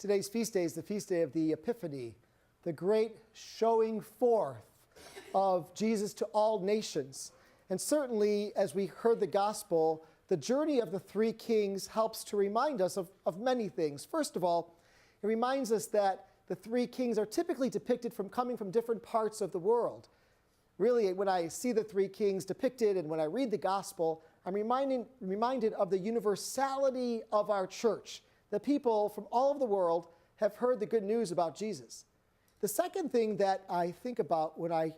Today's feast day is the feast day of the Epiphany, the great showing forth of Jesus to all nations. And certainly, as we heard the gospel, the journey of the three kings helps to remind us of many things. First of all, it reminds us that the three kings are typically depicted from coming from different parts of the world. Really, when I see the three kings depicted and when I read the gospel, I'm reminded of the universality of our church. The people from all over the world have heard the good news about Jesus. The second thing that I think about when I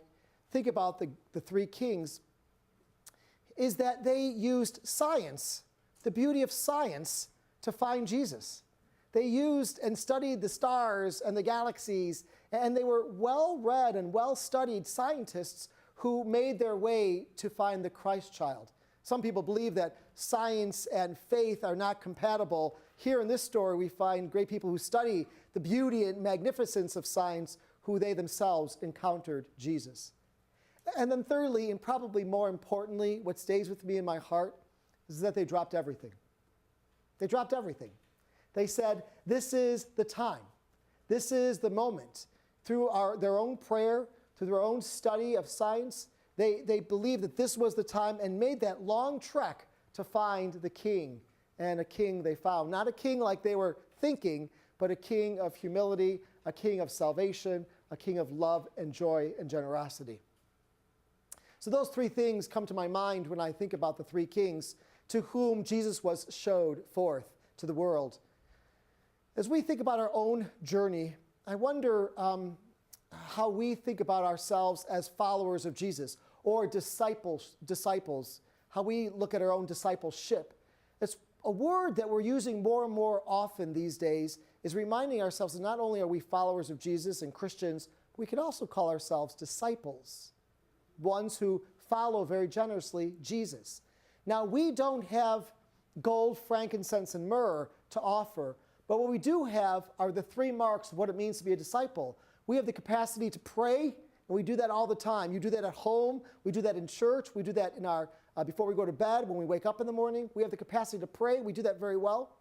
think about the three kings is that they used science, the beauty of science, to find Jesus. They used and studied the stars and the galaxies, and they were well-read and well-studied scientists who made their way to find the Christ child. Some people believe that science and faith are not compatible. Here in this story, we find great people who study the beauty and magnificence of science, who they themselves encountered Jesus. And then thirdly, and probably more importantly, what stays with me in my heart is that they dropped everything. They dropped everything. They said, this is the time. This is the moment. Through their own prayer, through their own study of science, they believed that this was the time and made that long trek to find the king. And a king they found. Not a king like they were thinking, but a king of humility, a king of salvation, a king of love and joy and generosity. So those three things come to my mind when I think about the three kings to whom Jesus was showed forth to the world. As we think about our own journey, I wonder how we think about ourselves as followers of Jesus or disciples, how we look at our own discipleship. It's a word that we're using more and more often these days is reminding ourselves that not only are we followers of Jesus and Christians, we can also call ourselves disciples, ones who follow very generously Jesus. Now, we don't have gold, frankincense, and myrrh to offer, but what we do have are the three marks of what it means to be a disciple. We have the capacity to pray, and we do that all the time. You do that at home. We do that in church. We do that in our before we go to bed, when we wake up in the morning. We have the capacity to pray. We do that very well.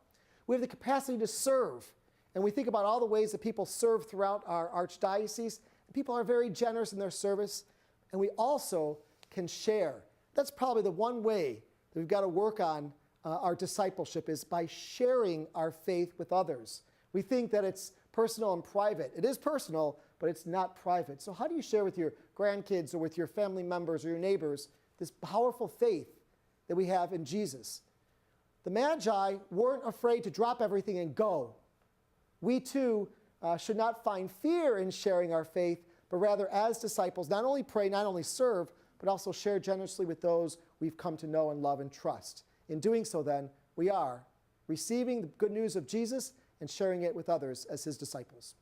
We have the capacity to serve, and we think about all the ways that people serve throughout our archdiocese. People are very generous in their service, and we also can share. That's probably the one way that we've got to work on our discipleship is by sharing our faith with others. We think that it's personal and private. It is personal, but it's not private. So how do you share with your grandkids or with your family members or your neighbors this powerful faith that we have in Jesus? The Magi weren't afraid to drop everything and go. We too should not find fear in sharing our faith, but rather as disciples, not only pray, not only serve, but also share generously with those we've come to know and love and trust. In doing so then, we are receiving the good news of Jesus and sharing it with others as his disciples.